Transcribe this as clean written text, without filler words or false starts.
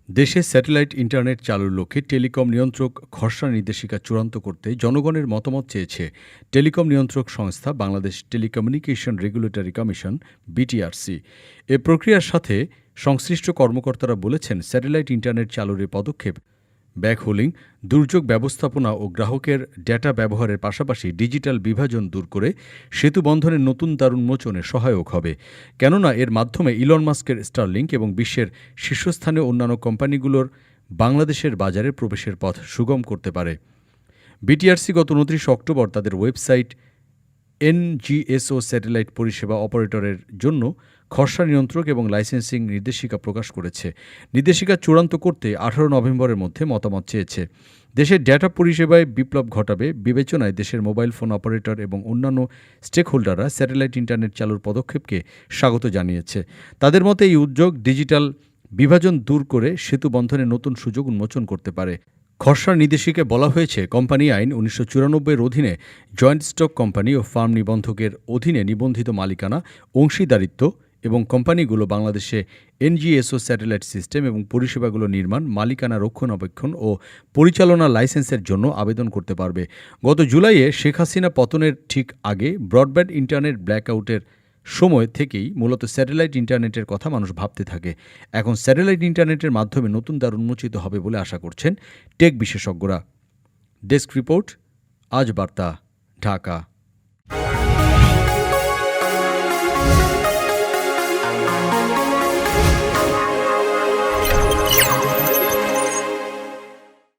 দেশে satellite internet চালুর লক্ষ্যে টেলিকম নিয়ন্ত্রক খসড়া নির্দেশিকা চূড়ান্ত করতে জনগণের মতামত চেয়েছে টেলিকম নিয়ন্ত্রক সংস্থা Bangladesh telecommunication regulatory commission BTRC. এ প্রক্রিয়ার সাথে সংশ্লিষ্ট কর্মকর্তারা বলেছেন, স্যাটেলাইট ইন্টারনেট চালুর এ পদক্ষেপ ব্যাকহোলিং, দুর্যোগ ব্যবস্থাপনা ও গ্রাহকের ডেটা ব্যবহারের পাশাপাশি ডিজিটাল বিভাজন দূর করে সেতু বন্ধনের নতুন দ্বার উন্মোচনে সহায়ক হবে। কেননা এর মাধ্যমে ইলন মাস্কের স্টারলিংক এবং বিশ্বের শীর্ষস্থানীয় অন্যান্য কোম্পানিগুলোর বাংলাদেশের বাজারে প্রবেশের পথ সুগম করতে পারে। বিটিআরসি গত ২৯ অক্টোবর তাদের ওয়েবসাইট এনজিএসও স্যাটেলাইট পরিষেবা অপারেটরের জন্য খসড়া নিয়ন্ত্রক এবং লাইসেন্সিং নির্দেশিকা প্রকাশ করেছে। নির্দেশিকা চূড়ান্ত করতে ১৮ নভেম্বরের মধ্যে মতামত চেয়েছে। দেশের ডেটা পরিষেবায় বিপ্লব ঘটাবে বিবেচনায় দেশের মোবাইল ফোন অপারেটর এবং অন্যান্য স্টেকহোল্ডাররা স্যাটেলাইট ইন্টারনেট চালুর পদক্ষেপকে স্বাগত জানিয়েছে। তাদের মতে এই উদ্যোগ ডিজিটাল বিভাজন দূর করে সেতু বন্ধনের নতুন সুযোগ উন্মোচন করতে পারে। খসড়া নির্দেশিকায় বলা হয়েছে, কোম্পানি আইন ১৯৯৪-এর অধীনে জয়েন্ট স্টক কোম্পানি ও ফার্ম নিবন্ধকের অধীনে নিবন্ধিত মালিকানা, অংশীদারিত্ব এবং কোম্পানিগুলো বাংলাদেশে এনজিএসও স্যাটেলাইট সিস্টেম এবং পরিষেবাগুলো নির্মাণ, মালিকানা রক্ষণাবেক্ষণ ও পরিচালনা লাইসেন্সের জন্য আবেদন করতে পারবে। গত জুলাইয়ে শেখ হাসিনা পতনের ঠিক আগে ব্রডব্যান্ড ইন্টারনেট ব্ল্যাকআউটের সময় থেকেই মূলত স্যাটেলাইট ইন্টারনেটের কথা মানুষ ভাবতে থাকে। এখন স্যাটেলাইট ইন্টারনেটের মাধ্যমে নতুন দ্বার উন্মোচিত হবে বলে আশা করছেন টেক বিশেষজ্ঞরা। ডেস্ক রিপোর্ট, আজ বার্তা, ঢাকা।